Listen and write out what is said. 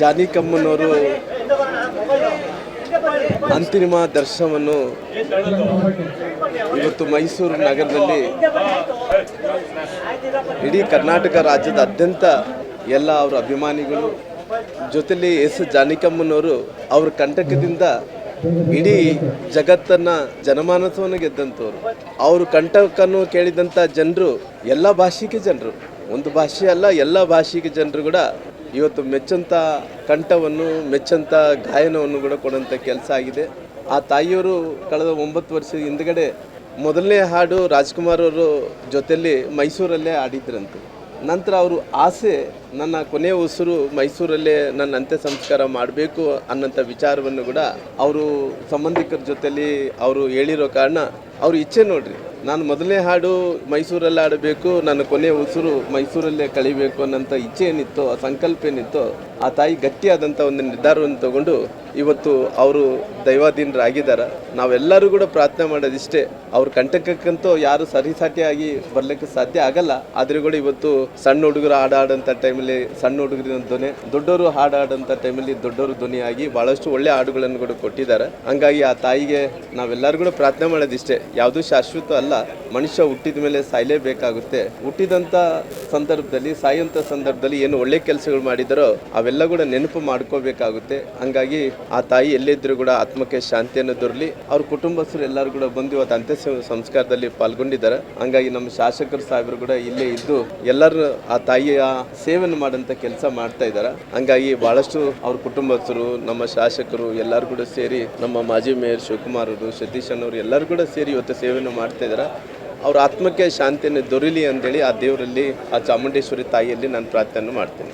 ಜಾನಿಕಮ್ಮನವರು ಅಂತಿಮ ದರ್ಶನವನ್ನು ಇವತ್ತು ಮೈಸೂರು ನಗರದಲ್ಲಿ ಇಡೀ ಕರ್ನಾಟಕ ರಾಜ್ಯದಾದ್ಯಂತ ಎಲ್ಲ ಅವರ ಅಭಿಮಾನಿಗಳು ಜೊತೆಲಿ ಎಸ್ ಜಾನಿಕಮ್ಮನವರು ಅವ್ರ ಕಂಟಕದಿಂದ ಇಡೀ ಜಗತ್ತನ್ನು ಜನಮಾನಸವನ್ನು ಗೆದ್ದಂಥವ್ರು. ಅವರು ಕಂಟಕನ್ನು ಕೇಳಿದಂಥ ಜನರು ಎಲ್ಲ ಭಾಷೆಗೆ ಜನರು, ಒಂದು ಭಾಷೆ ಅಲ್ಲ ಎಲ್ಲ ಭಾಷೆಗೆ ಜನರು ಕೂಡ ಇವತ್ತು ಮೆಚ್ಚಂಥ ಕಂಠವನ್ನು ಮೆಚ್ಚಂಥ ಗಾಯನವನ್ನು ಕೂಡ ಕೊಡೋಂಥ ಕೆಲಸ ಆಗಿದೆ. ಆ ತಾಯಿಯವರು ಕಳೆದ 9 ವರ್ಷದ ಹಿಂದ್ಗಡೆ ಮೊದಲನೇ ಹಾಡು ರಾಜ್ಕುಮಾರ್ ಅವರು ಜೊತೆಯಲ್ಲಿ ಮೈಸೂರಲ್ಲೇ ಆಡಿದ್ರಂತೆ. ನಂತರ ಅವರು ಆಸೆ ನನ್ನ ಕೊನೆಯ ಉಸಿರು ಮೈಸೂರಲ್ಲೇ ನನ್ನ ಅಂತ್ಯ ಸಂಸ್ಕಾರ ಮಾಡಬೇಕು ಅನ್ನೋಂಥ ವಿಚಾರವನ್ನು ಕೂಡ ಅವರು ಸಂಬಂಧಿಕರ ಜೊತೆಲಿ ಅವರು ಹೇಳಿರೋ ಕಾರಣ ಅವ್ರ ಇಚ್ಛೆ ನೋಡ್ರಿ, ನಾನು ಮೊದಲನೇ ಹಾಡು ಮೈಸೂರಲ್ಲಿ ಆಡಬೇಕು, ನನ್ನ ಕೊನೆಯ ಉಸಿರು ಮೈಸೂರಲ್ಲೇ ಕಳಿಬೇಕು ಅನ್ನೋಂಥ ಇಚ್ಛೆ ಏನಿತ್ತೋ, ಆ ಸಂಕಲ್ಪ ಏನಿತ್ತೋ, ಆ ತಾಯಿ ಗಟ್ಟಿಯಾದಂಥ ಒಂದು ನಿರ್ಧಾರವನ್ನು ತಗೊಂಡು ಇವತ್ತು ಅವರು ದೈವಾಧೀನರಾಗಿದ್ದಾರೆ. ನಾವೆಲ್ಲರೂ ಕೂಡ ಪ್ರಾರ್ಥನೆ ಮಾಡೋದಿಷ್ಟೇ, ಅವ್ರ ಕಂಟಕಕ್ಕಂತೂ ಯಾರು ಸರಿಸಾಟಿಯಾಗಿ ಬರಲಿಕ್ಕೆ ಸಾಧ್ಯ ಆಗಲ್ಲ. ಆದರೆ ಕೂಡ ಇವತ್ತು ಸಣ್ಣ ಹುಡುಗರು ಹಾಡಾಡೋಂಥ ಟೈಮಲ್ಲಿ ಸಣ್ಣ ಹುಡುಗರ ಧ್ವನಿ, ದೊಡ್ಡವರು ಹಾಡಾಡೋಂಥ ಟೈಮಲ್ಲಿ ದೊಡ್ಡವರು ಧ್ವನಿಯಾಗಿ ಭಾಳಷ್ಟು ಒಳ್ಳೆ ಹಾಡುಗಳನ್ನು ಕೂಡ ಕೊಟ್ಟಿದ್ದಾರೆ. ಹಂಗಾಗಿ ಆ ತಾಯಿಗೆ ನಾವೆಲ್ಲರೂ ಕೂಡ ಪ್ರಾರ್ಥನೆ ಮಾಡೋದಿಷ್ಟೇ, ಯಾವುದೂ ಶಾಶ್ವತ ಅಲ್ಲ, ಮನುಷ್ಯ ಹುಟ್ಟಿದ ಮೇಲೆ ಸಾಯಲೇಬೇಕಾಗುತ್ತೆ. ಹುಟ್ಟಿದಂಥ ಸಂದರ್ಭದಲ್ಲಿ ಸಾಯುವಂಥ ಸಂದರ್ಭದಲ್ಲಿ ಏನು ಒಳ್ಳೆ ಕೆಲಸಗಳು ಮಾಡಿದರೋ ಅವೆಲ್ಲ ಕೂಡ ನೆನಪು ಮಾಡ್ಕೋಬೇಕಾಗುತ್ತೆ. ಹಂಗಾಗಿ ಆ ತಾಯಿ ಎಲ್ಲಿದ್ದರೂ ಕೂಡ ಆತ್ಮಕ್ಕೆ ಶಾಂತಿಯನ್ನು ದೊರಲಿ. ಅವ್ರ ಕುಟುಂಬಸ್ಥರು ಎಲ್ಲರೂ ಕೂಡ ಬಂದು ಇವತ್ತು ಅಂತ್ಯ ಸಂಸ್ಕಾರದಲ್ಲಿ ಪಾಲ್ಗೊಂಡಿದ್ದಾರೆ. ಹಂಗಾಗಿ ನಮ್ಮ ಶಾಸಕರು ಸಾಹೇಬರು ಕೂಡ ಇಲ್ಲೇ ಇದ್ದು ಎಲ್ಲರೂ ಆ ತಾಯಿಯ ಸೇವೆಯನ್ನು ಮಾಡೋಂಥ ಕೆಲಸ ಮಾಡ್ತಾ ಇದ್ದಾರೆ. ಹಂಗಾಗಿ ಬಹಳಷ್ಟು ಅವ್ರ ಕುಟುಂಬಸ್ಥರು, ನಮ್ಮ ಶಾಸಕರು ಎಲ್ಲರೂ ಕೂಡ ಸೇರಿ, ನಮ್ಮ ಮಾಜಿ ಮೇಯರ್ ಶಿವಕುಮಾರ್ ಅವರು, ಸತೀಶ್ ಅನ್ನೋರು ಎಲ್ಲರೂ ಕೂಡ ಸೇರಿ ಇವತ್ತು ಸೇವೆಯನ್ನು ಮಾಡ್ತಾ ಇದ್ದಾರೆ. ಅವ್ರ ಆತ್ಮಕ್ಕೆ ಶಾಂತಿಯನ್ನು ದೊರೀಲಿ ಅಂತೇಳಿ ಆ ದೇವರಲ್ಲಿ, ಆ ಚಾಮುಂಡೇಶ್ವರಿ ತಾಯಿಯಲ್ಲಿ ನಾನು ಪ್ರಾರ್ಥನೆ ಮಾಡ್ತೀನಿ.